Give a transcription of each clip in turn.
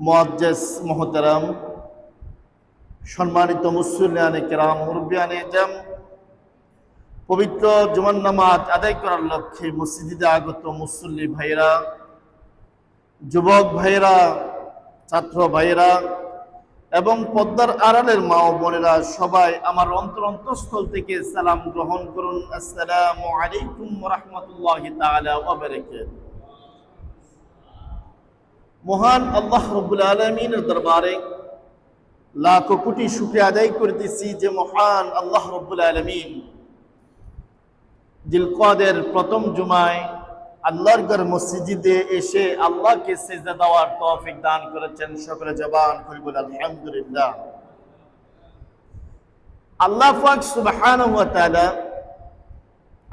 মুআজ্জাজ মুহতারাম, সম্মানিত মুসল্লিয়ানে কেরাম, মুরব্বিয়ানে এজাম, পবিত্র জুমার নামাজ আদায় করার লক্ষ্যে মসজিদে আগত মুসল্লি ভাইরা, যুবক ভাইরা, ছাত্র ভাইরা এবং পদ্মার আড়ালের মা ও বোনেরা সবাই আমার অন্তরস্থল থেকে সালাম গ্রহণ করুন। আসসালামু আলাইকুম ওয়া রাহমাতুল্লাহি তাআলা ওয়া বারাকাতুহু। মহান আল্লাহ রাব্বুল আলামিনের দরবারে লাখো কোটি শুকরিয়া আদায় করতেছি যে মহান আল্লাহ রাব্বুল আলামিন জিলকদের প্রথম জুমায় আল্লাহর ঘর মসজিদে এসে আল্লাহকে সিজদা দেওয়ার তৌফিক দান করেছেন। সকলে জবান খুলে বলি আলহামদুলিল্লাহ। আল্লাহ পাক সুবহানাহু ওয়া তাআলা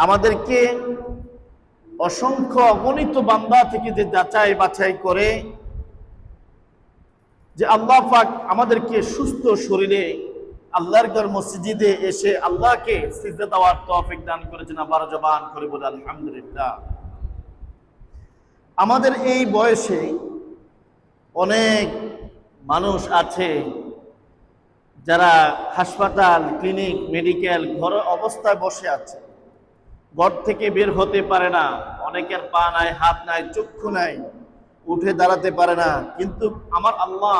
আমাদেরকে অসংখ্য অগণিত বান্দা থেকে যে যাচাই বাছাই করে যে আল্লাহ পাক আমাদেরকে সুস্থ শরীরে আল্লাহর ঘর মসজিদে এসে আল্লাহকে সিজদা দেওয়ার তৌফিক দান করেছেন। আবার জবান করে বলি আলহামদুলিল্লাহ। আমাদের এই বয়সে অনেক মানুষ আছে যারা হাসপাতাল, ক্লিনিক, মেডিকেল ঘরে অবস্থায় বসে আছে, ঘর থেকে বের হতে পারে না। অনেকের পা নাই, হাত নাই, চক্ষু নাই, উঠে দাঁড়াতে পারে না। কিন্তু আমার আল্লাহ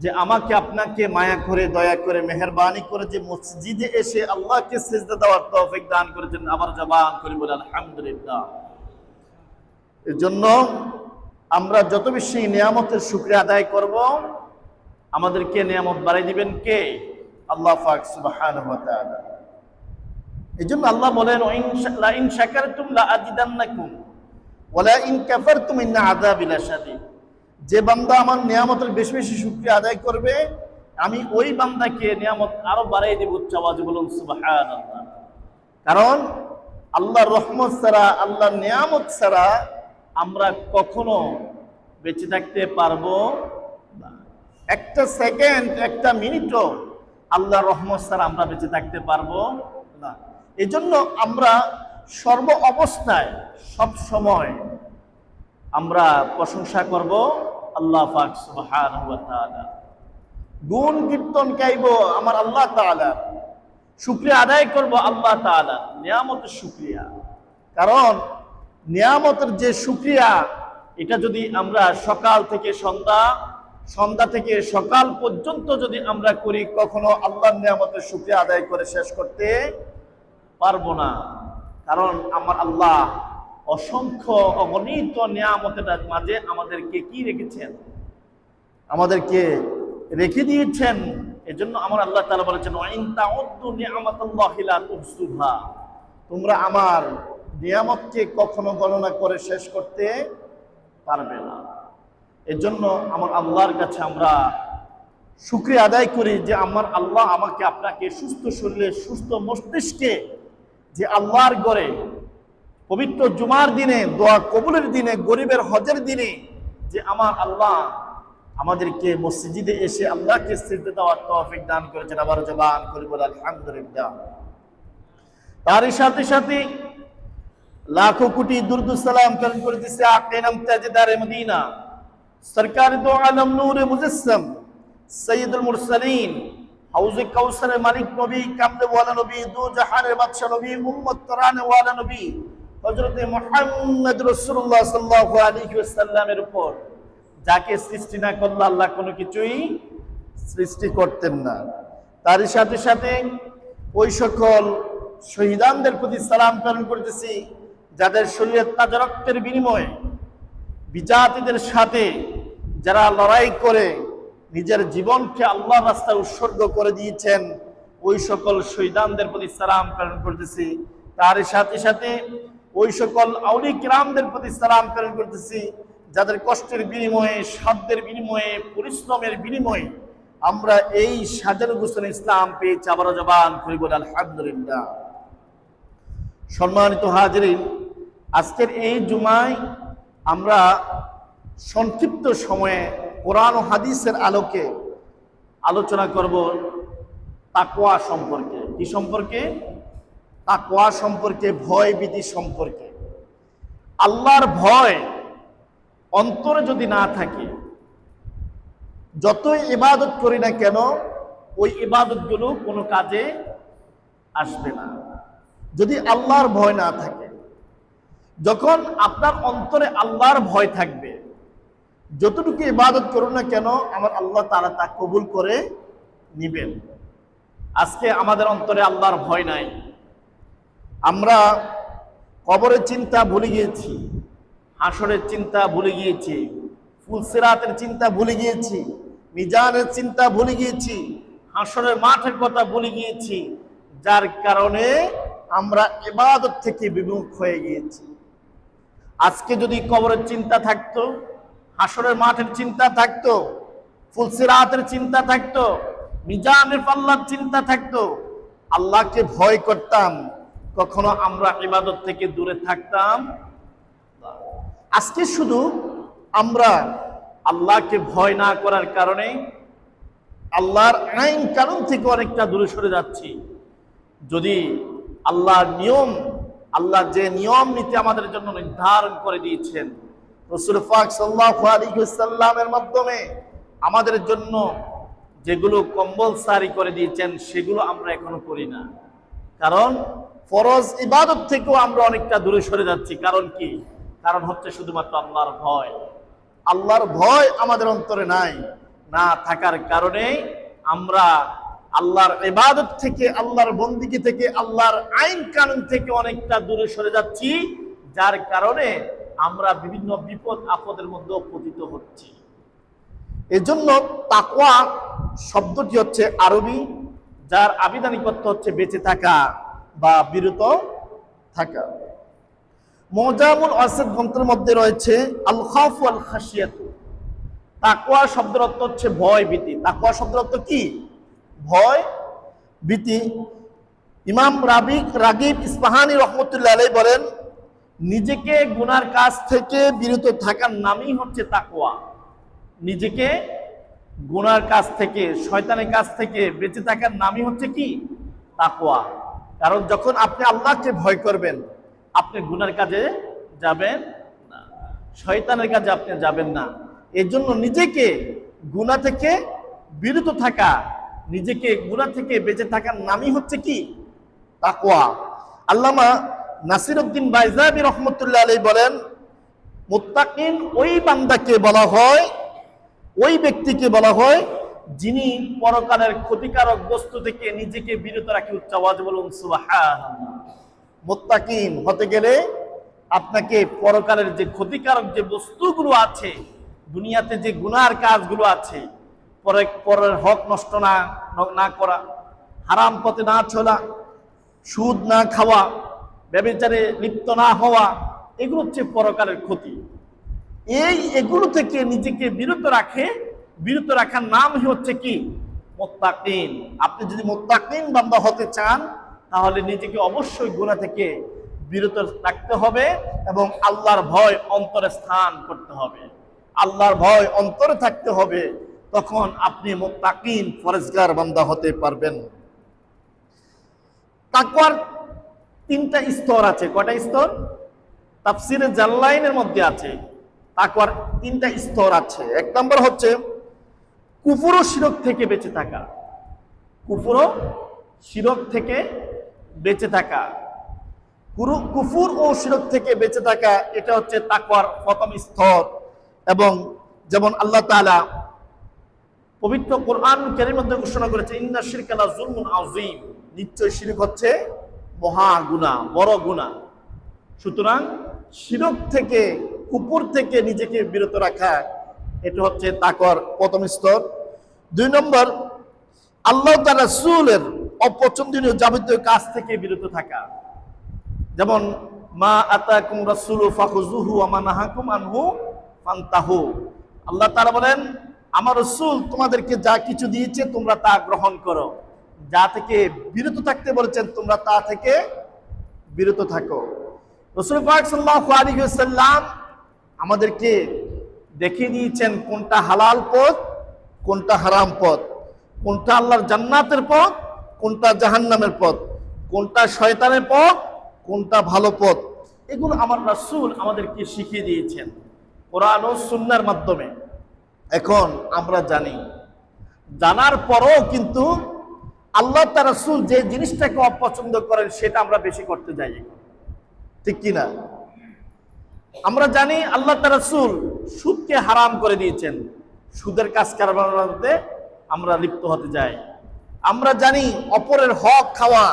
যে আমাকে আপনাকে মায়া করে, দয়া করে, মেহেরবানি করে যে মসজিদে এসে আল্লাহকে সিজদা দেওয়ার তৌফিক দান করেছেন। আবার জবান করে বলি আলহামদুলিল্লাহ। এর জন্য আমরা যত বেশি নিয়ামতের শুকরিয়া আদায় করব, আমাদেরকে নিয়ামত বাড়াই দিবেন কে? আল্লাহ পাক সুবহানাহু ওয়া তাআলা। এই জন্য আল্লাহ বলেন, লা ইন শাকারতুম লা আযিদান্নাকুম ওয়া লা ইন কাফারতুম ইন্না আযাবি লাশাদীদ। যে বান্দা আমার নিয়ামতের বেশি বেশি শুকরিয়া আদায় করবে, আমি ওই বান্দাকে নিয়ামত আরো বাড়াই দেব। উচ্চ আওয়াজে বলুন সুবহানাল্লাহ। কারণ আল্লাহর রহমত ছাড়া, আল্লাহর নিয়ামত ছাড়া আমরা কখনো বেঁচে থাকতে পারবো না। একটা সেকেন্ড, একটা মিনিটও আল্লাহর রহমত ছাড়া আমরা বেঁচে থাকতে পারবো না। এজন্য আমরা সর্ব অবস্থায়, সব সময় আমরা প্রশংসা করব আল্লাহ পাক সুবহানাহু ওয়া তাআলা। গুণ কীর্তন গাইব আমার আল্লাহ তাআলা, শুকরিয়া আদায় করব আল্লাহ তাআলা, নিয়ামতের শুকরিয়া। কারণ নিয়ামতের যে শুকরিয়া, এটা যদি আমরা সকাল থেকে সন্ধ্যা, সন্ধ্যা থেকে সকাল পর্যন্ত যদি আমরা করি, কখনো আল্লাহর নিয়ামতের শুকরিয়া আদায় করে শেষ করতে পারবো না। কারণ আমার আল্লাহ অসংখ্য অগণিত নিয়ামতের মাঝে আমাদেরকে কি রেখেছেন? আমাদেরকে রেখে দিয়েছেন। এজন্য আমার আল্লাহ তাআলা বলেছেন, ওয়া ইন তাউদ্দু নি'মাতাল্লাহি লা তুহসুহা। তোমরা আমার নিয়ামতকে কখনো গণনা করে শেষ করতে পারবে না। এজন্য আমার আল্লাহর কাছে আমরা শুকরিয়া আদায় করি যে আমার আল্লাহ আমাকে, আপনাকে সুস্থ শরীরে, সুস্থ মস্তিষ্কে, যে আল্লাহর ঘরে পবিত্র জুমার দিনে, দোয়া কবুলের দিনে, গরিবের হজের দিনে যে আমার আল্লাহ আমাদেরকে মসজিদে এসে আল্লাহকে সিজদা দেওয়ার তৌফিক দান করেছেন। আবার জবান করে বলি আলহামদুলিল্লাহ। তারই সাথে সাথে লাখো কোটি দুরুদ সালাম প্রেরণ করে দিচ্ছে আকে নাম তাজদারে মদিনা, সরকার দো আলম নূরে মুজাসসাম, সৈয়দুল মুরসালিন, হাউজে কাউসারের মালিক নবী, কামদে ওয়ালা নবী, দু জাহানের বাদশা নবী, উম্মত তরানে ওয়ালা নবী হযরতে মুহাম্মদ রাসূলুল্লাহ সাল্লাল্লাহু আলাইহি ওয়াসাল্লামের উপর যাকে সৃষ্টি না করলে আল্লাহ কোনো কিছুই সৃষ্টি করতেন না। তারই সাথে সাথে ওই সকল শহীদানদের প্রতি সালাম প্রেরণ করতেছি, যাদের শরীরের তাজা রক্তের বিনিময়ে বিজাতিদের সাথে যারা লড়াই করে নিজের জীবনকে আল্লাহর রাস্তায় উৎসর্গ করে দিয়েছেন, ওই সকল শহীদানদের প্রতি সালাম প্রেরণ করতেছি। তার সাথে সাথে ওই সকল আউলিয়া কিরামদের প্রতি সালাম প্রেরণ করতেছি, যাদের কষ্টের বিনিময়ে, সাধ্যের বিনিময়ে, পরিশ্রমের বিনিময়ে আমরা এই সাজানো গোছানো ইসলাম পেয়েছি। আবার জবান করে বলি আলহামদুলিল্লাহ। সম্মানিত হাজিরিন, আজকের এই জুমায় আমরা সংক্ষিপ্ত সময়ে কোরআন ও হাদিসের আলোকে আলোচনা করব তাকওয়া সম্পর্কে। কি সম্পর্কে? তাকওয়া সম্পর্কে, ভয় ভীতি সম্পর্কে। আল্লাহর ভয় অন্তরে যদি না থাকে, যতই ইবাদত করি না কেন ওই ইবাদতগুলো কোনো কাজে আসবে না যদি আল্লাহর ভয় না থাকে। যখন আপনার অন্তরে আল্লাহর ভয় থাকবে, যতটুকু ইবাদত করুন না কেন আমার আল্লাহ তাআলা তা কবুল করে নিবেন। আজকে আমাদের অন্তরে আল্লাহর ভয় নাই, আমরা কবরের চিন্তা ভুলে গিয়েছি, হাসরের চিন্তা ভুলে গিয়েছি, ফুলসিরাতের চিন্তা ভুলে গিয়েছি, মিজানের চিন্তা ভুলে গিয়েছি, হাসরের মাঠের কথা ভুলে গিয়েছি, যার কারণে আমরা ইবাদত থেকে বিমুখ হয়ে গিয়েছি। আজকে যদি কবরের চিন্তা থাকতো, হাসরের মাঠের চিন্তা থাকতো, ফুলসিরাতের চিন্তা থাকতো, মিজানের পাল্লার চিন্তা থাকতো, আল্লাহকে ভয় করতাম, কখনো আমরা ইবাদত থেকে দূরে থাকতাম। আজকে শুধু আমরা আল্লাহকে ভয় না করার কারণে আল্লাহর আইন কানুন থেকে অনেকটা দূরে সরে যাচ্ছি। যদি আল্লাহর নিয়ম, আল্লাহ যে নিয়ম নীতি আমাদের জন্য নির্ধারণ করে দিয়েছেন, রাসূল পাক সাল্লাল্লাহু আলাইহি ওয়াসাল্লামের মাধ্যমে আমাদের জন্য যেগুলো কম্পালসারি করে দিয়েছেন সেগুলো আমরা এখনো করি না। কারণ ফরজ ইবাদত থেকেও আমরা অনেকটা দূরে সরে যাচ্ছি। কারণ কি? কারণ হচ্ছে শুধুমাত্র আল্লাহর ভয়। আল্লাহর ভয় আমাদের অন্তরে নাই, না থাকার কারণে আমরা আল্লাহর ইবাদত থেকে, আল্লাহর বন্দিগি থেকে, আল্লাহর আইন কানুন থেকে অনেকটা দূরে সরে যাচ্ছি, যার কারণে আমরা বিভিন্ন বিপদ আপদের মধ্যে পতিত হচ্ছি। এজন্য তাকওয়া শব্দটি হচ্ছে আরবি, যার আবিধানিক অর্থ হচ্ছে বেঁচে থাকা বা বিরত থাকা। মুজামুল ওয়াসিত গ্রন্থের মধ্যে রয়েছে আল খাউফ ওয়াল খাশিয়াত। তাকওয়া শব্দের অর্থ হচ্ছে ভয় ভীতি। তাকওয়া শব্দের অর্থ কি? ভয় ভীতি। ইমাম রাগিব ইস্পাহানি রাহমাতুল্লাহ আলাইহি বলেন, নিজেকে গুনার কাজ থেকে বিরত থাকার নামই হচ্ছে তাকওয়া। নিজেকে গুনার কাজ থেকে, শয়তানের কাজ থেকে বেঁচে থাকার নামই হচ্ছে কি? তাকওয়া। কারণ যখন আপনি আল্লাহকে ভয় করবেন, আপনি গুনার কাজে যাবেন না, শয়তানের কাজে আপনি যাবেন না। এর জন্য নিজেকে গুনাহ থেকে বিরত থাকা, নিজেকে গুনাহ থেকে বেঁচে থাকার নামই হচ্ছে কি? তাকওয়া। আল্লামা নাসিরউদ্দিন বাইজাবি রাহমাতুল্লাহ আলাইহি বলেন, মুত্তাকিন ওই বান্দাকে বলা হয়, ওই ব্যক্তিকে বলা হয় যিনি পরকালের ক্ষতিকারক বস্তু থেকে নিজেকে বিরত রাখে। উচ্চ আওয়াজে বলুন সুবহানাল্লাহ। মুত্তাকিন হতে গেলে আপনাকে পরকালের যে ক্ষতিকারক যে বস্তুগুলো আছে, দুনিয়াতে যে গুনার কাজগুলো আছে, পরের হক নষ্ট না করা, হারাম পথে না চলা, সুদ না খাওয়া, ব্যভিচারে লিপ্ত না হওয়া, এগুলো হচ্ছে পরকালের ক্ষতি। এগুলো থেকে নিজেকে বিরত রাখার নাম হচ্ছে কি? মুত্তাকিন। আপনি যদি মুত্তাকিন বান্দা হতে চান তাহলে নিজেকে অবশ্যই গুনাহ থেকে বিরত রাখতে হবে এবং আল্লাহর ভয় অন্তরে স্থান করতে হবে। আল্লাহর ভয় অন্তরে থাকতে হবে, তখন আপনি মুত্তাকিন ফরজগার বান্দা হতে পারবেন। তাকওয়ার তিনটা স্তর আছে। কয়টা স্তর? তাফসিরে জাল্লাইনের মধ্যে আছে তাকওয়ার তিনটা স্তর আছে। এক নম্বর হচ্ছে কুফর ও শিরক থেকে বেঁচে থাকা। কুফর ও শিরক থেকে বেঁচে থাকা, কুফর ও শিরক থেকে বেঁচে থাকা, এটা হচ্ছে তাকওয়ার প্রথম স্তর। এবং যেমন আল্লাহ তাআলা পবিত্র কোরআন কারীমের মধ্যে ঘোষণা করেছে, ইন্না শিরকা লা যুলমুন আযীম, নিশ্চয় শিরক হচ্ছে মহা গুনাহ, বড় গুনাহ। সুতরাং শিরক থেকে, কুফর থেকে নিজেকে বিরত রাখা, এটা হচ্ছে তাকওয়ার প্রথম স্তর। দুই নম্বর, আল্লাহ তার রাসূলের অপছন্দনীয় যাবতীয় কাজ থেকে বিরত থাকা। যেমন মা আতাকুম রাসূলু ফাখুযুহু ওয়া মা নাহাকুম আনহু ফান্তাহু। আল্লাহ তাআলা বলেন, আমার রাসূল তোমাদেরকে যা কিছু দিয়েছে তোমরা তা গ্রহণ করো, যা থেকে বিরত থাকতে বলেছেন তোমরা তা থেকে বিরত থাকো। রাসূল পাক সাল্লাল্লাহু আলাইহি ওয়াসাল্লাম আমাদেরকে দেখিয়ে দিয়েছেন কোনটা হালাল পথ, কোনটা হারাম পথ, কোনটা আল্লাহর জান্নাতের পথ, কোনটা জাহান্নামের পথ, কোনটা শয়তানের পথ, কোনটা ভালো পথ। এগুলো আমার রাসূল আমাদেরকে শিখিয়ে দিয়েছেন কোরআন ও সুন্নাহর মাধ্যমে। এখন আমরা জানি, জানার পরও কিন্তু আল্লাহ তার রাসূল যে জিনিসটাকে অপছন্দ করেন সেটা আমরা বেশি করতে যাই, ঠিক কিনা? আমরা জানি আল্লাহ তার রাসূল সুদকে হারাম করে দিয়েছেন, সুদের কাজ কারবারে আমরা লিপ্ত হতে যাই। আমরা জানি অপরের হক খাওয়া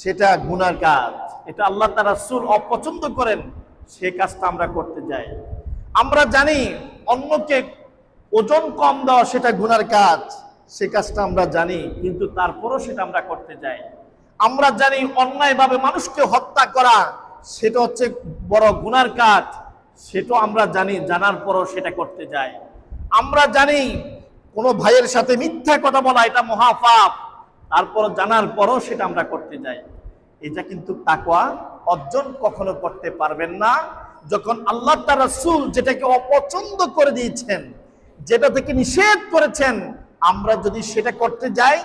সেটা গুনার কাজ, এটা আল্লাহ তার রাসূল অপছন্দ করেন, সে কাজটা আমরা করতে যাই। আমরা জানি অন্যকে ওজন কম দেওয়া সেটা গুনার কাজ, সে কাজটা আমরা জানি, কিন্তু তারপরও সেটা আমরা করতে যাই। আমরা জানি অন্যায়ভাবে মানুষকে হত্যা করা সেটা হচ্ছে বড় গুনার কাজ, সেটাও আমরা জানি, জানার পরও সেটা করতে যাই। আমরা জানি কোনো ভাইয়ের সাথে মিথ্যা কথা বলা এটা মহাপাপ, তারপর জানার পরও সেটা আমরা করতে যাই। এটা কিন্তু তাকওয়া অর্জন কখনো করতে পারবেন না যখন আল্লাহ তার রাসূল যেটাকে অপছন্দ করে দিয়েছেন, যেটা থেকে নিষেধ করেছেন, আমরা যদি সেটা করতে যাই,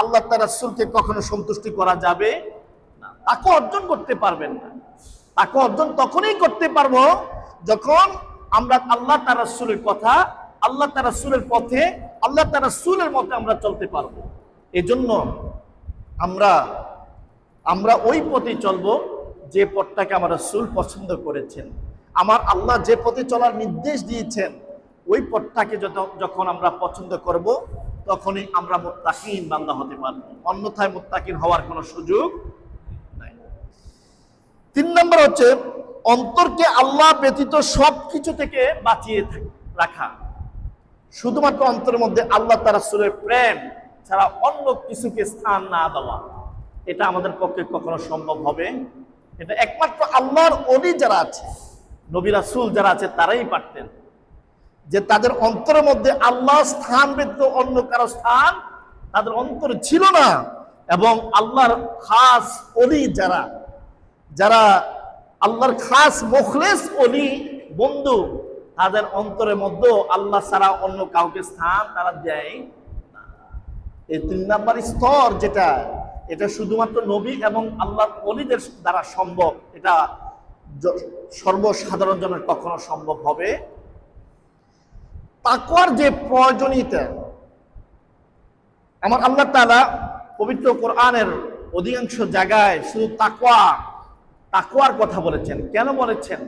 আল্লাহ তার রাসূলকে কখনো সন্তুষ্টি করা যাবে না, তাকওয়া অর্জন করতে পারবেন না। তাকওয়া অর্জন তখনই করতে পারবো যখন আমরা আল্লাহ তার রাসূলের কথা, আল্লাহ তার রাসূলের পথে, আল্লাহ তার রাসূলের মতে আমরা চলতে পারবো। এজন্য আমরা ওই পথে চলবো যে পথটাকে আমার রাসূল পছন্দ করেছেন। আমার আল্লাহ যে পথে চলার নির্দেশ দিয়েছেন, ওই পথটাকে যখন আমরা পছন্দ করব, তখনই আমরা মুত্তাকিন বান্দা হতে পারবো, অন্যথায় মুত্তাকিন হওয়ার কোনো সুযোগ নাই। 3 নম্বর হচ্ছে অন্তরকে আল্লাহ ব্যতীত সবকিছু থেকে বাঁচিয়ে রাখা। শুধুমাত্র অন্তরের মধ্যে আল্লাহ তার রাসূলের প্রেম ছাড়া অন্য কিছুকে স্থান না দেওয়া, এটা আমাদের পক্ষে কখনো সম্ভব হবে? এটা একমাত্র আল্লাহর ওলি যারা আছে, নবী রাসূল যারা আছে, তারাই পারতেন, যে তাদের অন্তরের মধ্যে আল্লাহ স্থান ব্যতীত অন্য কারো স্থান তাদের অন্তরে ছিল না। এবং আল্লাহর খাস ওলি যারা আল্লাহর খাস মুখলেস ওলি বন্ধু, তাদের অন্তরের মধ্যে আল্লাহ ছাড়া অন্য কাউকে স্থান তারা দেয় না। এই 3 নম্বর স্তর যেটা, এটা শুধুমাত্র নবী এবং আল্লাহর ওলিদের দ্বারা সম্ভব, এটা সর্বসাধারণ জনের কখনো সম্ভব হবে। তাকওয়ার যে প্রয়োজনীয়তা, আমার আল্লাহ তাআলা পবিত্র কোরআনের অধিকাংশ জায়গায় শুধু তাকওয়ার কথা বলেছেন। কেন বলেছেন?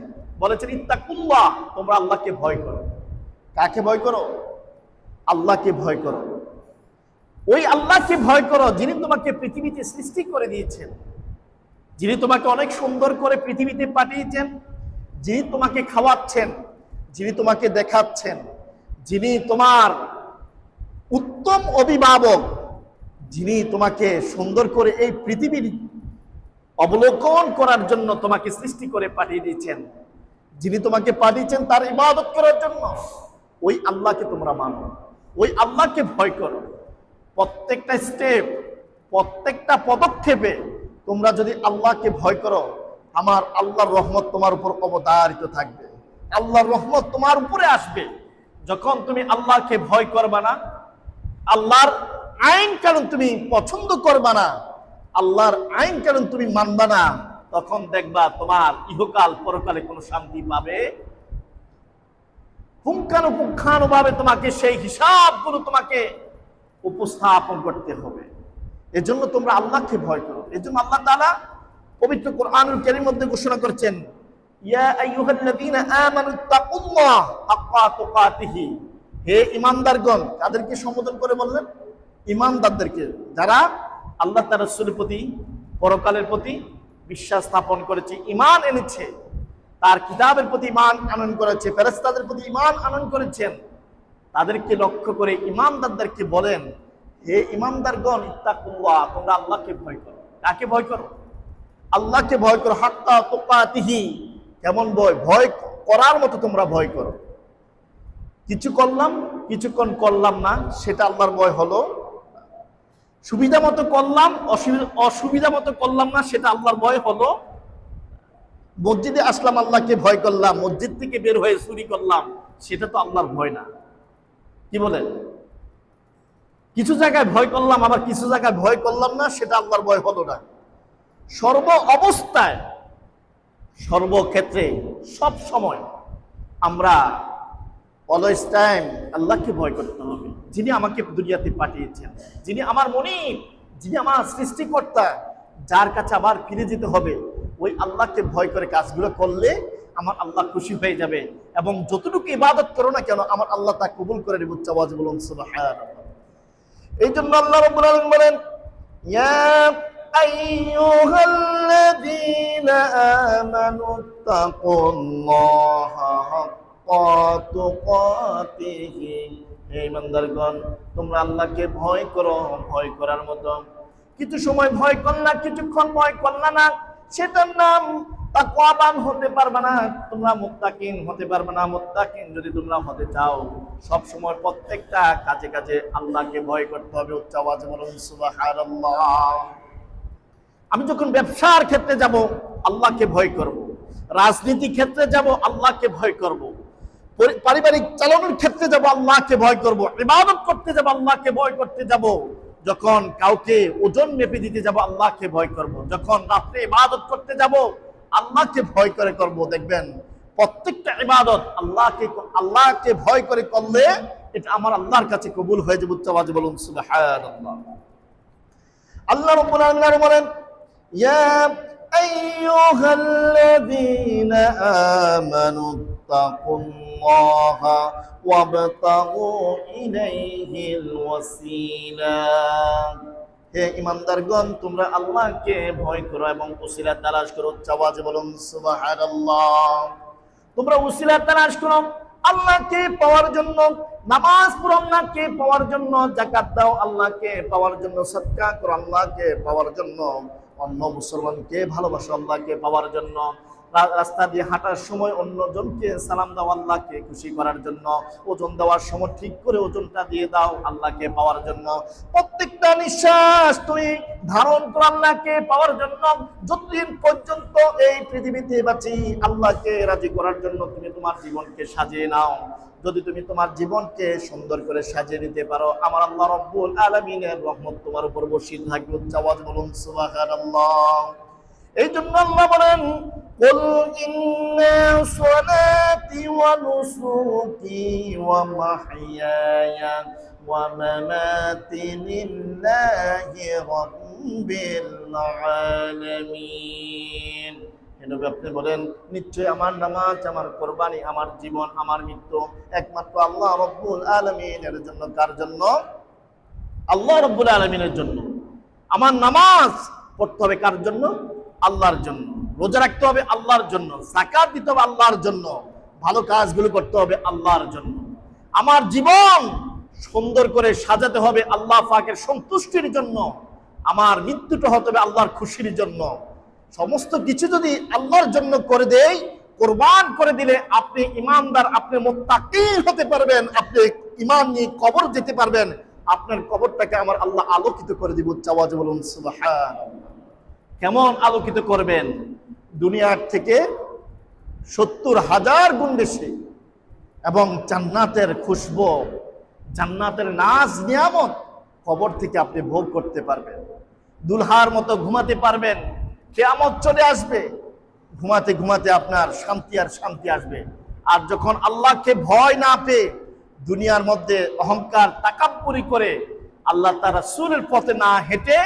বলেছেন ইত্তাকুল্লাহ, তোমরা আল্লাহকে ভয় করো। কাকে ভয় করো? আল্লাহকে ভয় করো। ওই আল্লাহকে ভয় করো যিনি তোমাকে পৃথিবীতে সৃষ্টি করে দিয়েছেন, যিনি তোমাকে অনেক সুন্দর করে পৃথিবীতে পাঠিয়েছেন, যিনি তোমাকে খাওয়াচ্ছেন, যিনি তোমাকে দেখাচ্ছেন, যিনি তোমার উত্তম অভিভাবক, যিনি তোমাকে সুন্দর করে এই পৃথিবীর অবলোকন করার জন্য তোমাকে সৃষ্টি করে পাঠিয়ে দিয়েছেন, যিনি তোমাকে পাঠিয়েছেন তার ইবাদত করার জন্য, ওই আল্লাহকে তোমরা মানো, ওই আল্লাহকে ভয় করো। প্রত্যেকটা স্টেপ, প্রত্যেকটা পদক্ষেপে তোমরা যদি আল্লাহকে ভয় করো, আমার আল্লাহর রহমত তোমার উপর অবতারিত থাকবে, আল্লাহর রহমত তোমার উপরে আসবে। যখন তুমি আল্লাহকে ভয় করবা না, আল্লাহর আইন কানুন তুমি পছন্দ করবা না, আল্লাহর আইন কানুন তুমি মানবা না, তখন দেখবা তোমার ইহকাল পরকালে কোনো শান্তি পাবে। পুঙ্খানুপুঙ্খানুভাবে তোমাকে সেই হিসাবগুলো তোমাকে উপস্থাপন করতে হবে। এজন্য তোমরা আল্লাহকে ভয় করো। এজন্য আল্লাহ তাআলা পবিত্র কোরআনুল কারীমের মধ্যে ঘোষণা করেছেন, ইয়া আইয়ুহাল্লাযীনা আমানুত্তাকুল্লাহ হাক্কা তুকাতিহি, হে ঈমানদারগণ। তাদেরকে সম্বোধন করে বললেন ঈমানদারদেরকে, যারা আল্লাহ তার রাসূলের প্রতি, পরকালের প্রতি বিশ্বাস স্থাপন করেছে, ঈমান এনেছে, তার কিতাবের প্রতি ঈমান আনয়ন করেছে, ফেরেশতাদের প্রতি ঈমান আনয়ন করেছেন, তাদেরকে লক্ষ্য করে ঈমানদারদেরকে বলেন, হে ঈমানদারগণ ইত্তাকুল্লাহ, তোমরা আল্লাহকে ভয় করো। কাকে ভয় করো? আল্লাহকে ভয় করো। হাক্কা তুকাতিহি, কেমন ভয়? ভয় করার মতো তোমরা ভয় করো। কিছু করলাম, কিছুক্ষণ করলাম না, সেটা আল্লাহর ভয় হলো। সুবিধা মতো করলাম, অসুবিধা মতো করলাম না, সেটা আল্লাহর ভয় হলো। মসজিদে আসলাম, আল্লাহকে ভয় করলাম, মসজিদ থেকে বের হয়ে চুরি করলাম, সেটা তো আল্লাহর ভয় না। কি বলেন? কিছু জায়গায় ভয় করলাম, আবার কিছু জায়গায় ভয় করলাম না, সেটা আল্লাহর ভয় হলো না। সর্ব অবস্থায়, সর্বক্ষেত্রে, সব সময় আমরা অলওয়েজ টাইম আল্লাহকে ভয় করতে হবে, যিনি আমাকে দুনিয়াতে পাঠিয়েছেন, যিনি আমার মনিব, যিনি আমার সৃষ্টিকর্তা, যার কাছে আবার ফিরে যেতে হবে। ওই আল্লাহকে ভয় করে কাজগুলো করলে আমার আল্লাহ খুশি হয়ে যাবে, এবং যতটুকু ইবাদত করো না কেন আমার আল্লাহ তা কবুল করে নেবে। উচ্চ আওয়াজে বলুন সুবহানাল্লাহ। এই জন্য আল্লাহ রাব্বুল আলামিন বলেন, ইয়া আইয়ুহাল্লাযীনা আমানু তাকুল্লাহা হাক্কা তুকাতিহি, হে ঈমানদারগণ তোমরা আল্লাহকে ভয় করো। ভয় করার মতো কিছু সময় ভয় করলা, কিছুক্ষণ ভয় করলা না, সেটার নাম তাকওয়াবান হতে পারবে না, তোমরা মুত্তাকিন হতে পারবে না। মুত্তাকিন যদি তোমরা হতে চাও, সব সময় প্রত্যেকটা কাজে কাজে আল্লাহকে ভয় করতে হবে। উচ্চ আওয়াজে বলুন সুবহানাল্লাহ। আমি যখন ব্যবসার ক্ষেত্রে যাব আল্লাহকে ভয় করব, রাজনীতি ক্ষেত্রে যাব আল্লাহকে ভয় করব, পারিবারিক চালানোর ক্ষেত্রে যাব আল্লাহকে ভয় করব, ইবাদত করতে যাব আল্লাহকে ভয় করতে যাব, যখন কাউকে ওজন মেপে দিতে যাব আল্লাহকে ভয় করব, যখন রাত্রে ইবাদত করতে যাব আল্লাহকে ভয় করে করব। দেখবেন প্রত্যেকটা ইবাদত আল্লাহকে ভয় করে করলে এটা আমার আল্লাহর কাছে কবুল হয়ে যাবে। উচ্চ আওয়াজে বলুন সুবহানাল্লাহ। আল্লাহ রাব্বুল আলামিন বলেন, ইয়া আইয়ুহাল্লাযীনা আমানু তাকুল্লাহা ওয়াবতাগু ইলাইহিল ওয়াসিলা, হে ঈমানদারগণ তোমরা আল্লাহকে ভয় করো এবং ওসিলা তালাশ করো। উচ্চ আওয়াজে বলুন সুবহানাল্লাহ। তোমরা ওসিলা তালাশ করো আল্লাহকে পাওয়ার জন্য, নামাজ পড়ো আল্লাহকে পাওয়ার জন্য, যাকাত দাও আল্লাহকে পাওয়ার জন্য, সাদকা করো আল্লাহকে পাওয়ার জন্য, অন্য মুসলমানকে ভালোবাসো আল্লাহকে পাওয়ার জন্য, রাস্তা দিয়ে হাঁটার সময় অন্যজনকে সালাম দাও আল্লাহকে খুশি করার জন্য, ওজন দেওয়ার সময় ঠিক করে ওজনটা দিয়ে দাও আল্লাহকে পাওয়ার জন্য, প্রত্যেকটা নিঃশ্বাস তুমি ধারণ করো আল্লাহকে পাওয়ার জন্য। যতদিন পর্যন্ত এই পৃথিবীতে বাঁচি আল্লাহকে রাজি করার জন্য তুমি তোমার জীবনকে সাজিয়ে নাও। যদি তুমি তোমার জীবনকে সুন্দর করে সাজিয়ে নিতে পারো, আমার আল্লাহ রাব্বুল আলামিনের রহমত তোমার উপর বর্ষিত থাকবে। উচ্চ আওয়াজে বলুন সুবহানাল্লাহ। এই জন্য আল্লাহ বলেন, কুল ইন্না সলাতি ওয়া নুসুকি ওয়া মাহইয়ায়া ওয়া মামাতি লিল্লাহি রাব্বিল আলামিন। নবী আপনি বলেন, নিশ্চয় আমার নামাজ, আমার কুরবানি, আমার জীবন, আমার মৃত্যু একমাত্র আল্লাহ রাব্বুল আলামিনের জন্য। কার জন্য? আল্লাহ রাব্বুল আলামিনের জন্য। আমার নামাজ পড়তে হবে কার জন্য? আল্লাহর জন্য। রোজা রাখতে হবে আল্লাহর জন্য, যাকাত দিতে হবে আল্লাহর জন্য, ভালো কাজগুলো করতে হবে আল্লাহর জন্য। আমার জীবন সুন্দর করে সাজাতে হবে আল্লাহ পাকের সন্তুষ্টির জন্য, আমার মৃত্যুটা হতে হবে আল্লাহর খুশির জন্য। সমস্ত কিছু যদি আল্লাহর জন্য করে দেই, কোরবান করে দিলে আপনি ইমানদার, আপনি মুত্তাকিন হতে পারবেন, আপনি ঈমান নিয়ে কবর যেতে পারবেন, আপনার কবরটাকে আমার আল্লাহ আলোকিত করে দিব। উচ্চ আওয়াজে বলুন সুবহানাল্লাহ। কেমন আলোকিত করবেন? দুনিয়ার থেকে 70,000 গুণ বেশি, এবং জান্নাতের খুশবু, জান্নাতের নাজ নিয়ামত কবর থেকে আপনি ভোগ করতে পারবেন। দুলহার মতো ঘুমাতে পারবেন। কিয়ামত চলে আসবে, ঘুমাতে ঘুমাতে আপনার শান্তি আর শান্তি আসবে। আর যখন আল্লাহকে ভয় না পেয়ে দুনিয়ার মধ্যে অহংকার তাকাব্বুরি করে আল্লাহ তার রাসূলের পথে না হেঁটে,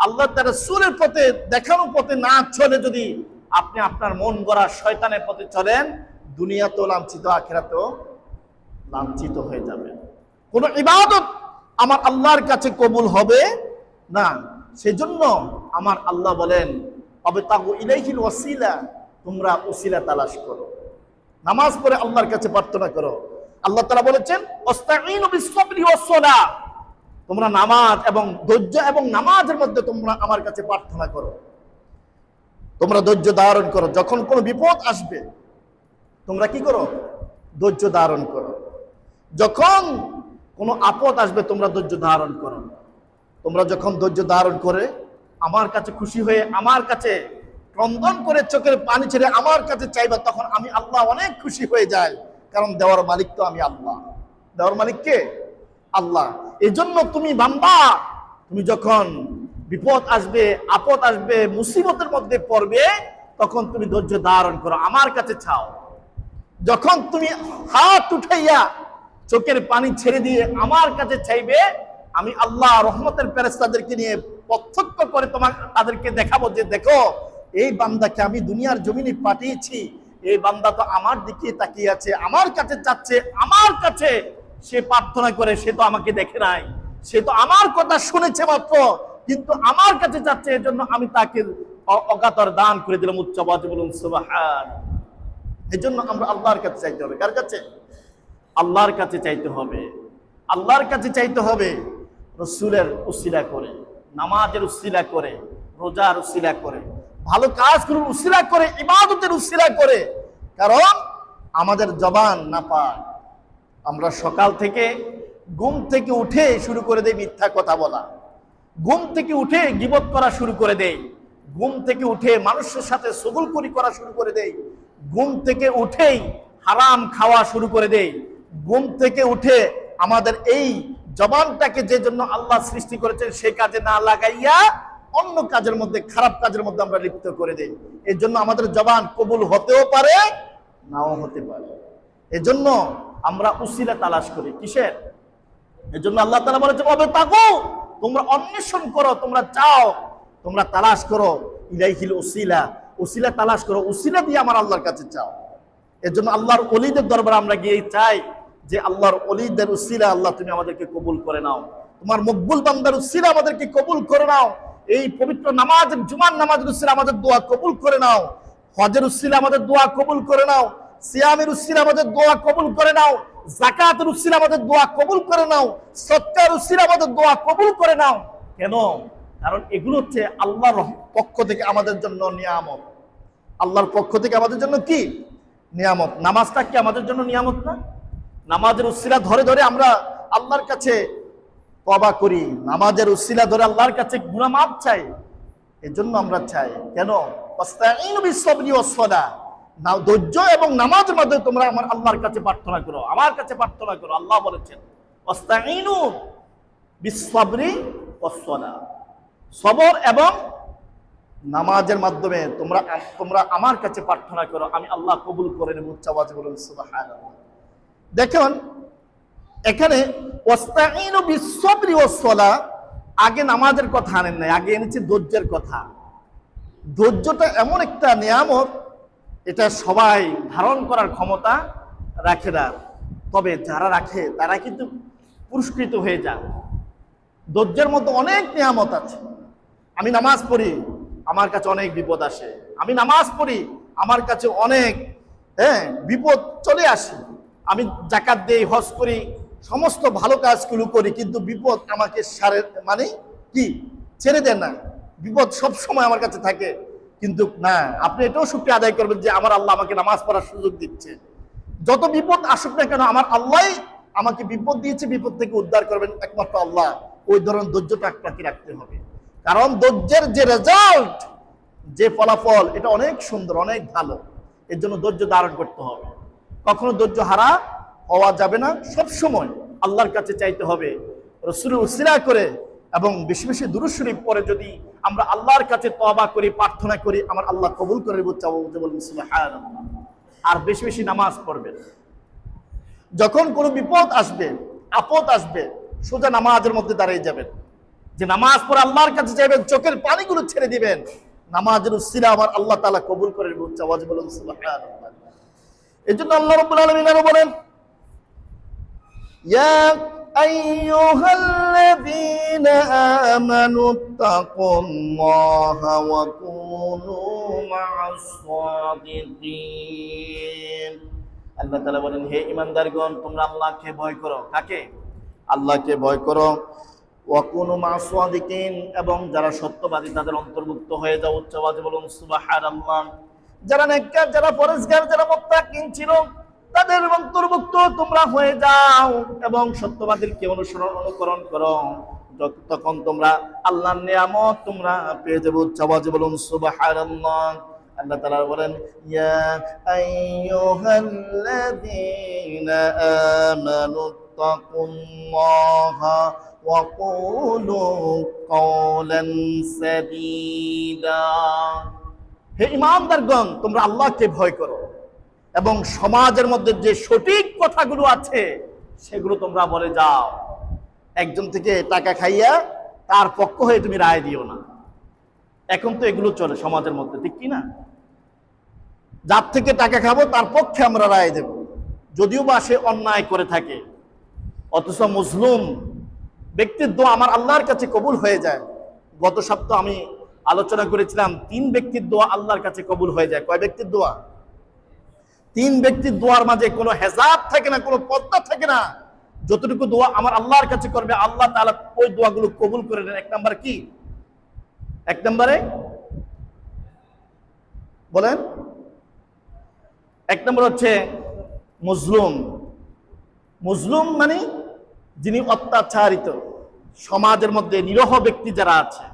আল্লাহ তার রাসূলের পথে দেখানো পথে না চলে যদি আপনি আপনার মন গড়া শয়তানের পথে চলেন, দুনিয়াতেও লাঞ্ছিত, আখিরাতেও লাঞ্ছিত হয়ে যাবে। কোন ইবাদত আমার আল্লাহর কাছে কবুল হবে না। সেজন্য আমার আল্লাহ বলেন, আবতাগু ইলাইহিল ওয়াসিলা, তোমরা ওসিলা তালাশ করো, নামাজ পড়ে আল্লাহর কাছে প্রার্থনা করো। আল্লাহ তাআলা বলেছেন, ওয়াস্তাঈনু বিস-সাবরি ওয়াস-সালাহ, তোমরা নামাজ এবং ধৈর্য এবং নামাজের মধ্যে তোমরা আমার কাছে প্রার্থনা করো, তোমরা ধৈর্য ধারণ করো। যখন কোনো বিপদ আসবে তোমরা কি করো? ধৈর্য ধারণ করো। যখন কোনো আপদ আসবে তোমরা ধৈর্য ধারণ করো। তোমরা যখন ধৈর্য ধারণ করে আমার কাছে খুশি হয়ে, আমার কাছে ক্রন্দন করে চোখের পানি ছেড়ে আমার কাছে চাইবা, তখন আমি আল্লাহ অনেক খুশি হয়ে যাই। কারণ দেওয়ার মালিক তো আমি আল্লাহ। দেওয়ার মালিক কে? আল্লাহ। এজন্য তুমি বান্দা, তুমি যখন বিপদ আসবে, আপদ আসবে, মুসিবতের মধ্যে পড়বে, তখন তুমি ধৈর্য ধারণ করো, আমার কাছে চাও। যখন তুমি হাত উঠাইয়া চোখের পানি ছেড়ে দিয়ে আমার কাছে চাইবে, আমি আল্লাহ রহমতের ফেরেশতাদেরকে নিয়ে প্রত্যক্ষ করে তাদেরকে দেখাবো যে দেখো এই বান্দাকে আমি দুনিয়ার জমিনে পাঠিয়েছি, এই বান্দা তো আমার দিকে তাকিয়ে আছে, আমার কাছে চাচ্ছে, আমার কাছে সে প্রার্থনা করে, সে তো আমাকে দেখে নাই, সে তো আমার কথা শুনেছে মাত্র, কিন্তু আমার কাছে চাচ্ছে, এজন্য আমি তাকে অগাতর দান করে দিলাম। উচ্চ আওয়াজে বলুন সুবহান। এজন্য আমরা আল্লাহর কাছে চাইতে হবে। কার কাছে? আল্লাহর কাছে চাইতে হবে। আল্লাহর কাছে চাইতে হবে রসুলের উসিলা করে, নামাজের উসিলা করে, রোজার উসিলা করে, ভালো কাজগুলোর উসিলা করে, ইবাদতের উসিলা করে। কারণ আমাদের জবান নাপাক। আমরা সকাল থেকে ঘুম থেকে উঠে শুরু করে দেই মিথ্যা কথা বলা, ঘুম থেকে উঠে গীবত করা শুরু করে দেই, ঘুম থেকে উঠে মানুষের সাথে চগলখড়ি করা শুরু করে দেই, ঘুম থেকে উঠেই হারাম খাওয়া শুরু করে দেই, ঘুম থেকে উঠে আমাদের এই জবানটাকে যে জন্য আল্লাহ সৃষ্টি করেছেন সেই কাজে না লাগাইয়া অন্য কাজের মধ্যে, খারাপ কাজের মধ্যে আমরা লিপ্ত করে দেই। এর জন্য আমাদের জবান কবুল হতেও পারে, নাও হতে পারে। এজন্য আমরা উসিলা তালাশ করি। কিসের? এজন্য আল্লাহ তাআলা বলেছে ওবে তাকু, তোমরা অন্বেষণ করো, তোমরা চাও, তোমরা তালাশ করো, ইলাইহিল উসিলা, উসিলা তালাশ করো, উসিলা দিয়ে আমার আল্লাহর কাছে চাও। এজন্য আল্লাহর ওলিদের দরবারে আমরা গিয়ে চাই যে আল্লাহর ওলিদের উসিলা আল্লাহ তুমি আমাদেরকে কবুল করে নাও, তোমার মকবুল বান্দার উসিলা আমাদেরকে কবুল করে নাও, এই পবিত্র নামাজের জুমার নামাজের উসিলা আমাদের দোয়া কবুল করে নাও, হজের উসিলা আমাদের দোয়া কবুল করে নাও, সিয়ামের উসিলা আমাদের দোয়া কবুল করে নাও, যাকাতের উসিলা আমাদের দোয়া কবুল করে নাও, সদকার উসিলা আমাদের দোয়া কবুল করে নাও। কেন? কারণ এগুলো হচ্ছে আল্লাহর পক্ষ থেকে আমাদের জন্য নিয়ামত। আল্লাহর পক্ষ থেকে আমাদের জন্য কি নিয়ামত? নামাজটা কি আমাদের জন্য নিয়ামত না? নামাজের উসিলা ধরে ধরে আমরা আল্লাহর কাছে তওবা করি, নামাজের উসিলা ধরে আল্লাহর কাছে গুনাহ মাফ চাই। এজন্য আমরা চাই। কেন? ওয়াস্তাঈনু বিস-সাবরি ওয়াস-সালাহ, ধৈর্য এবং নামাজের মাধ্যমে তোমরা আমার আল্লাহর কাছে প্রার্থনা করো, আমার কাছে প্রার্থনা করো। আল্লাহ বলেছেন ওয়াস্তাঈনু বিস-সাবরি ওয়াস-সালাহ, সবর এবং নামাজের মাধ্যমে তোমরা আমার কাছে প্রার্থনা করো, আমি আল্লাহ কবুল করে নেব। উচ্চ আওয়াজে বলুন সুবহানাল্লাহ। দেখুন এখানে ওয়াস্তাঈনু বিস-সাবরি ওয়াস-সালাহ, আগে নামাজের কথা আনেন নাই, আগে এনেছে ধৈর্যের কথা। ধৈর্যটা এমন একটা নিয়ামত, এটা সবাই ধারণ করার ক্ষমতা রাখে না, তবে যারা রাখে তারা কিন্তু পুরস্কৃত হয়ে যায়। ধৈর্যের মধ্যে অনেক নিয়ামত আছে। আমি নামাজ পড়ি, আমার কাছে অনেক বিপদ আসে, আমি নামাজ পড়ি, আমার কাছে অনেক বিপদ চলে আসে, আমি যাকাত দেই, হজ করি, সমস্ত ভালো কাজগুলো করি, কিন্তু বিপদ আমাকে ছেড়ে দেন না, বিপদ সব সময় আমার কাছে থাকে। কিন্তু না, আপনি এটাও শুকরিয়া আদায় করবেন যে আমার আল্লাহ আমাকে নামাজ পড়ার সুযোগ দিচ্ছে। যত বিপদ আসুক না কেন, আমার আল্লাহ আমাকে বিপদ দিয়েছে, বিপদ থেকে উদ্ধার করবেন একমাত্র আল্লাহ। ওই ধরনের ধৈর্যটা আপনাকে রাখতে হবে। কারণ ধৈর্যের যে রেজাল্ট, যে ফলাফল, এটা অনেক সুন্দর, অনেক ভালো। এর জন্য ধৈর্য ধারণ করতে হবে, কখনো ধৈর্য হারা হওয়া যাবে না। সব সময় আল্লাহর কাছে চাইতে হবে রসুলের উসিলা করে, এবং বেশি বেশি দুরূদ শরীফ পড়ে যদি আমরা আল্লাহর কাছে তওবা করি, প্রার্থনা করি, আমার আল্লাহ কবুল করে বলুন সুবহানাল্লাহ। আর বেশি বেশি নামাজ পড়বেন। যখন কোনো বিপদ আসবে, আপদ আসবে, সোজা নামাজের মধ্যে দাঁড়িয়ে যাবেন, যে নামাজ পড়ে আল্লাহর কাছে যাবেন, চোখের পানিগুলো ছেড়ে দিবেন, নামাজের উসিলা আমার আল্লাহ তাআলা কবুল করে বলুন সুবহানাল্লাহ। এজন্য আল্লাহ রাব্বুল আলামিন আরো বলেন, ইয়া আইয়ুহাল্লাযীনা আমানু তাকুল্লাহা ওয়া কুনু মা'আস সাদিকিন। আল্লাহ তাআলা বলেন, হে ঈমানদারগণ, তোমরা আল্লাহকে ভয় করো। কাকে? আল্লাহকে ভয় করো। ওয়া কুনু মা'আস সাদিকিন, এবং যারা সত্যবাদী তাদের অন্তর্ভুক্ত হয়ে যাও। উচ্চ আওয়াজে বলুন সুবহানাল্লাহ। যারা নেককার, যারা পরেজগার, যারা মুত্তাকিন ছিল, তাদের অন্তর্ভুক্ত তোমরা হয়ে যাও এবং সত্যবাদীকে অনুকরণ করো। তখন তোমরা আল্লাহর নিয়ামত তোমরা পেয়ে যাবে। উচ্চ আওয়াজে বলুন সুবহানাল্লাহ। আল্লাহ তাআলা বলেন, ইয়া আইয়ুহাল্লাযীনা আমানু তাকুল্লাহা ওয়া কুলু কাওলান সাদীদা। হে ঈমানদারগণ, তোমরা আল্লাহকে ভয় করো এবং সমাজের মধ্যে যে সঠিক কথাগুলো আছে সেগুলো তোমরা বলে যাও। একজন থেকে টাকা খাইয়া তার পক্ষ হয়ে তুমি রায় দিও না। এখন তো এগুলো চলে সমাজের মধ্যে, ঠিক কি না? যার থেকে টাকা খাবো তার পক্ষে আমরা রায় দেব, যদিও বা সে অন্যায় করে থাকে। অথচ মুসলিম ব্যক্তির দোয়া আমার আল্লাহর কাছে কবুল হয়ে যায়। গত সপ্তাহে আমি আলোচনা করেছিলাম 3 ব্যক্তির দোয়া আল্লাহর কাছে কবুল হয়ে যায়। কয় ব্যক্তির দোয়া? 3 ব্যক্তির দোয়ার মাঝে কোনো হেজাব থাকে না, কোনো পর্দা থাকে না। যতটুকু দোয়া আমার আল্লাহর কাছে করবে আল্লাহ তাআলা ওই দোয়াগুলো কবুল করে নেন। এক নাম্বার কি? এক নম্বরে বলেন, এক নম্বর হচ্ছে মুজলুম। মুজলুম মানে যিনি অত্যাচারিত, সমাজের মধ্যে নিরহ ব্যক্তি যারা আছে,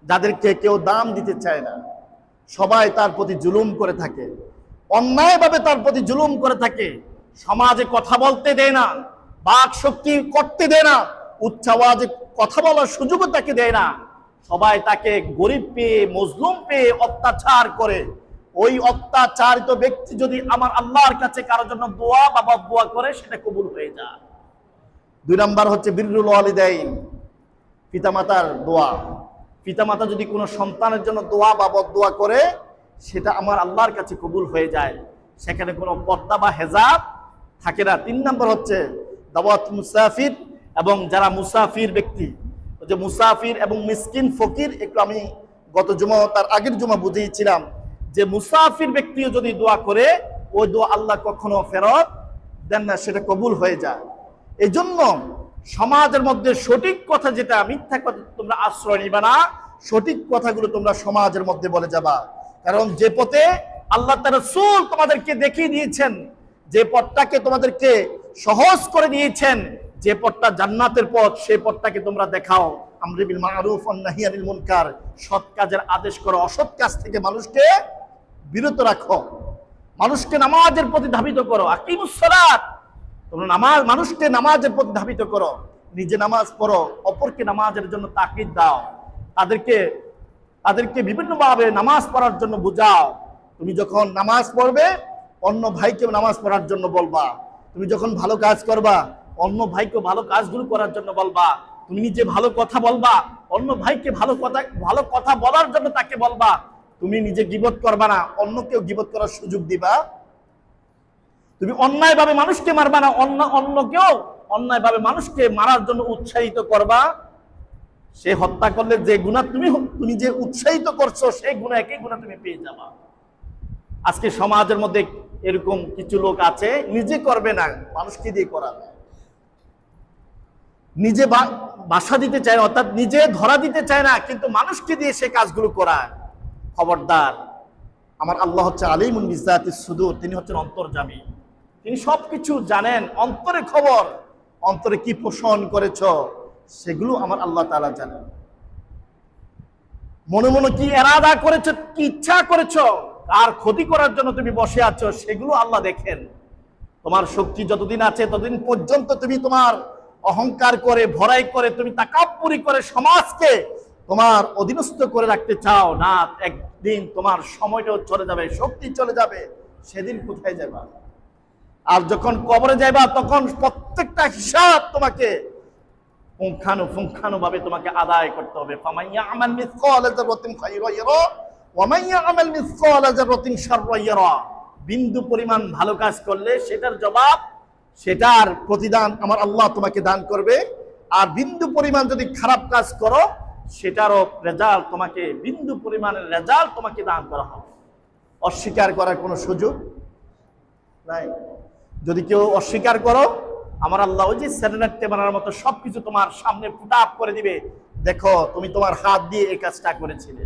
যাদেরকে কেউ দাম দিতে চায় না, সবাই তার প্রতি জুলুম করে থাকে, অন্যায়ভাবে তার প্রতি জুলুম করে থাকে, সমাজে কথা বলতে দেয় না, বাক শক্তি করতে দেয় না, উচ্চ আওয়াজে কথা বলার সুযোগও তাকে দেয় না। সবাই তাকে গরিব পেয়ে, মজলুম পেয়ে অত্যাচার করে। ওই অত্যাচারিত ব্যক্তি যদি আমার আল্লাহর কাছে কারোর জন্য দোয়া বা বদদোয়া করে, সেটা কবুল হয়ে যায়। 2 নাম্বার হচ্ছে বিররুল ওয়ালিদাইন, পিতামাতার দোয়া। পিতামাতা যদি কোনো সন্তানের জন্য দোয়া বা বদদোয়া করে, সেটা আমার আল্লাহর কাছে কবুল হয়ে যায়, সেখানে কোনো পর্দা বা হেজাব থাকে না। 3 নাম্বার হচ্ছে দাওয়াত মুসাফির, এবং যারা মুসাফির ব্যক্তি, যে মুসাফির এবং মিসকিন ফকির, একটু আমি গত জুমা তার আগের জুমা বুঝিয়েছিলাম যে মুসাফির ব্যক্তিও যদি দোয়া করে, ওই দোয়া আল্লাহ কখনো ফেরত দেন না, সেটা কবুল হয়ে যায়। এই জন্য সমাজের মধ্যে সঠিক কথা যেটা, মিথ্যা কথা তোমরা আশ্রয় নিবা না, সঠিক কথাগুলো তোমরা সমাজের মধ্যে বলে যাবা। কারণ যে পথে আল্লাহ তার রাসূল তোমাদেরকে দেখিয়ে দিয়েছেন, যে পথটাকে তোমাদেরকে সহজ করে দিয়েছেন, যে পথটা জান্নাতের পথ, সেই পথটাকে তোমরা দেখাও। আমরি বিল মারুফ ওয়ান নাহি আনিল মুনকার, সৎ কাজের আদেশ করো, অসৎ কাজ থেকে মানুষকে বিরত রাখো, মানুষকে নামাজের প্রতি ধাবিত করো। আকিমুস সালাত, তোমরা মানুষকে নামাজের প্রতি ধাবিত করো, নিজে নামাজ পড়ো, অপরকে নামাজের জন্য তাকিদ দাও, তাদেরকে বিভিন্নভাবে নামাজ পড়ার জন্য বুঝাও। তুমি যখন নামাজ পড়বে, অন্য ভাইকেও নামাজ পড়ার জন্য বলবা। তুমি যখন ভালো কাজ করবা, অন্য ভাইকে ভালো কাজগুলো করার জন্য বলবা। তুমি নিজে ভালো কথা বলবা, অন্য ভাইকে ভালো কথা বলার জন্য তাকে বলবা। তুমি নিজে গীবত করবা না, অন্যকেও গীবত করার সুযোগ দিবা। তুমি অন্যায়ভাবে মানুষকে মারবা না, অন্যকেও অন্যায়ভাবে মানুষকে মারার জন্য উৎসাহিত করবা। সে হত্যা করলে যে গুনাহ তুমি যে উৎসাহিত করছো, সেই গুনাহ, একই গুনাহ তুমি পেয়ে যাবা। আজকে সমাজের মধ্যে এরকম কিছু লোক আছে, নিজে করবে না, মানুষকে দিয়ে করাবে। নিজে বাসা দিতে চায় না, অর্থাৎ নিজে ধরা দিতে চায় না, কিন্তু মানুষকে দিয়ে সে কাজগুলো করায়। খবরদার, আমার আল্লাহ হচ্ছে আলিমুন বিযাতিস সুদূর, তিনি হচ্ছেন অন্তর্যামী, তিনি সবকিছু জানেন। অন্তরে খবর, অন্তরে কি পোষণ করেছ, সেগুলো আমার আল্লাহ তাআলা জানেন। মনে মনে কি এরাদা করেছো, কি ইচ্ছা করেছো, আর ক্ষতি করার জন্য তুমি বসে আছো, সেগুলো আল্লাহ দেখেন। তোমার শক্তি যতদিন আছে ততদিন পর্যন্ত তুমি তোমার অহংকার করে, ভরাই করে, তুমি তাকাব্বুরি করে সমাজকে তোমার অধীনস্থ করে রাখতে চাও না। একদিন তোমার সময়টাও চলে যাবে, শক্তি চলে যাবে, সেদিন কোথায় যাবা? আর যখন কবরে যাইবা, তখন প্রত্যেকটা হিসাব তোমাকে পুঙ্খানুপুঙ্খানুভাবে তোমাকে আদায় করতে হবে। ফামাইয়া আমাল মিসকালা যাররাতিন খায়রান ইয়ারা ওয়া মাইয়া আমাল মিসকালা যাররাতিন শাররান ইয়ারা। বিন্দু পরিমাণ ভালো কাজ করলে সেটার জবাব, সেটার প্রতিদান আমার আল্লাহ তোমাকে দান করবে। আর বিন্দু পরিমাণ যদি খারাপ কাজ করো, সেটারও রেজাল্ট তোমাকে, বিন্দু পরিমাণের রেজাল্ট তোমাকে দান করা হবে। অস্বীকার করার কোনো সুযোগ নাই। যদি কেউ অস্বীকার করো, আমার আল্লাহ ওই যে স্যাটেলাইট ক্যামেরার মতো সবকিছু তোমার সামনে ফুট আপ করে দিবে। দেখো, তুমি তোমার হাত দিয়ে এই কাজটা করেছিলে,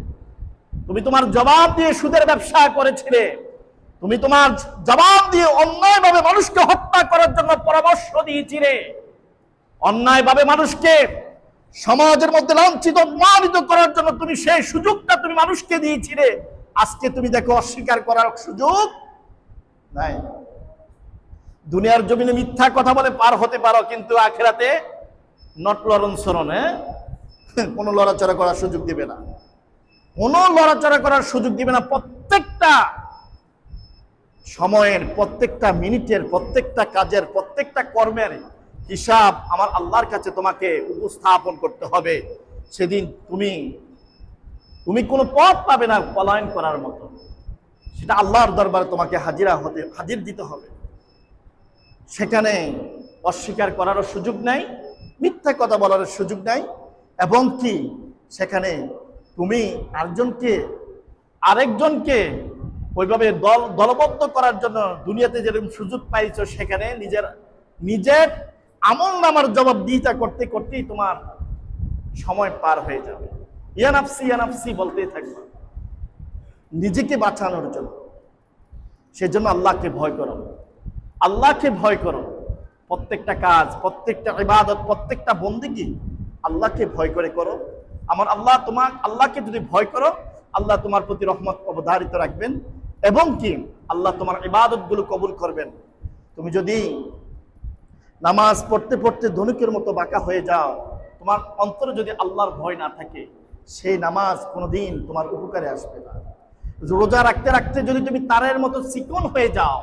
তুমি তোমার জবাব দিয়ে সুদের ব্যবসা করেছিলে, তুমি তোমার জবাব দিয়ে অন্যায়ভাবে মানুষকে হত্যা করার জন্য পরামর্শ দিয়েছিলে, অন্যায়ভাবে মানুষকে সমাজের মধ্যে লাঞ্ছিত অপমানিত করার জন্য তুমি সেই সুযোগটা তুমি মানুষকে দিয়েছিলে। আজকে তুমি দেখো, অস্বীকার করার সুযোগ নাই। দুনিয়ার জমিনে মিথ্যা কথা বলে পার হতে পারো, কিন্তু আখিরাতে নট লরণ সরণ, কোনো লড়াচড়া করার সুযোগ দিবে না, কোনো লড়াচড়া করার সুযোগ দিবে না। প্রত্যেকটা সময়ের প্রত্যেকটা মিনিটের, প্রত্যেকটা কাজের, প্রত্যেকটা কর্মের হিসাব আমার আল্লাহর কাছে তোমাকে উপস্থাপন করতে হবে। সেদিন তুমি কোনো পথ পাবে না পলায়ন করার মতো। সেটা আল্লাহর দরবারে তোমাকে হাজির দিতে হবে। সেখানে অস্বীকার করারও সুযোগ নাই, মিথ্যা কথা বলার সুযোগ নাই, এবং কি সেখানে তুমি আরেকজনকে ওইভাবে দলবদ্ধ করার জন্য দুনিয়াতে যেরকম সুযোগ পাইছো, সেখানে নিজের আমল নামার জবাবদিহিতা করতে করতেই তোমার সময় পার হয়ে যাবে। ইয়া নাফসি বলতেই থাকবে নিজেকে বাঁচানোর জন্য। সেজন্য আল্লাহকে ভয় করো, আল্লাহকে ভয় করো। প্রত্যেকটা কাজ, প্রত্যেকটা ইবাদত, প্রত্যেকটা বন্দেগী আল্লাহকে ভয় করে করো। আমার আল্লাহকে যদি ভয় করো, আল্লাহ তোমার প্রতি রহমত অবধারিত রাখবেন, এবং কি আল্লাহ তোমার ইবাদত গুলো কবুল করবেন। তুমি যদি নামাজ পড়তে পড়তে ধনুকের মতো বাঁকা হয়ে যাও, তোমার অন্তরে যদি আল্লাহর ভয় না থাকে, সেই নামাজ কোনোদিন তোমার উপকারে আসবে না। রোজা রাখতে রাখতে যদি তুমি তারের মতো চিকন হয়ে যাও,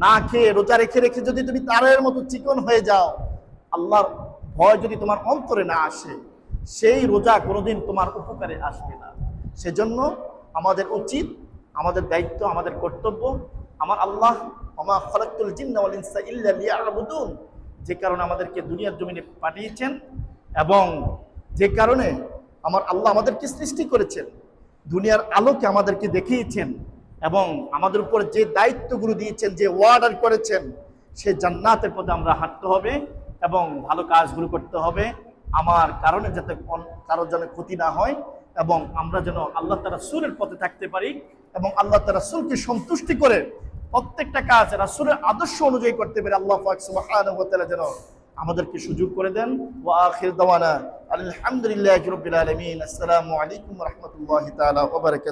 না খেয়ে রোজা রেখে রেখে যদি তুমি তারের মতো চিকন হয়ে যাও, আল্লাহর ভয় যদি তোমার অন্তরে না আসে, সেই রোজা কোনোদিন তোমার উপকারে আসবে না। সেজন্য আমাদের উচিত, আমাদের দায়িত্ব, আমাদের কর্তব্য, আমার আল্লাহ ওমা খালাকতুল জিন্না ওয়াল ইনসা ইল্লা লিয়াবুদুন, যে কারণে আমাদেরকে দুনিয়ার জমিনে পাঠিয়েছেন, এবং যে কারণে আমার আল্লাহ আমাদেরকে সৃষ্টি করেছেন, দুনিয়ার আলোকে আমাদেরকে দেখিয়েছেন, এবং আমাদের উপর যে দায়িত্বগুলো দিয়েছেন, যে ওয়ার্ডার করেছেন, সে জান্নাতের পথে আমরা হাঁটতে হবে এবং ভালো কাজগুলো করতে হবে, আমার কারণে যাতে কারোর যেন ক্ষতি না হয়, এবং আমরা যেন আল্লাহ তাআলা রাসূলের পথে থাকতে পারি, এবং আল্লাহ তাআলা রাসূলকে সন্তুষ্টি করে প্রত্যেকটা কাজ রাসূলের আদর্শ অনুযায়ী করতে পারি। আল্লাহ পাক সুবহানাহু ওয়া তাআলা যেন আমাদেরকে সুযোগ করে দেন। ওয়া আখির দাওয়ানা আলহামদুলিল্লাহি রাব্বিল আলামিন। আসসালামু আলাইকুম ওয়া রাহমাতুল্লাহি তাআলা ওয়া বারাকাতুহু।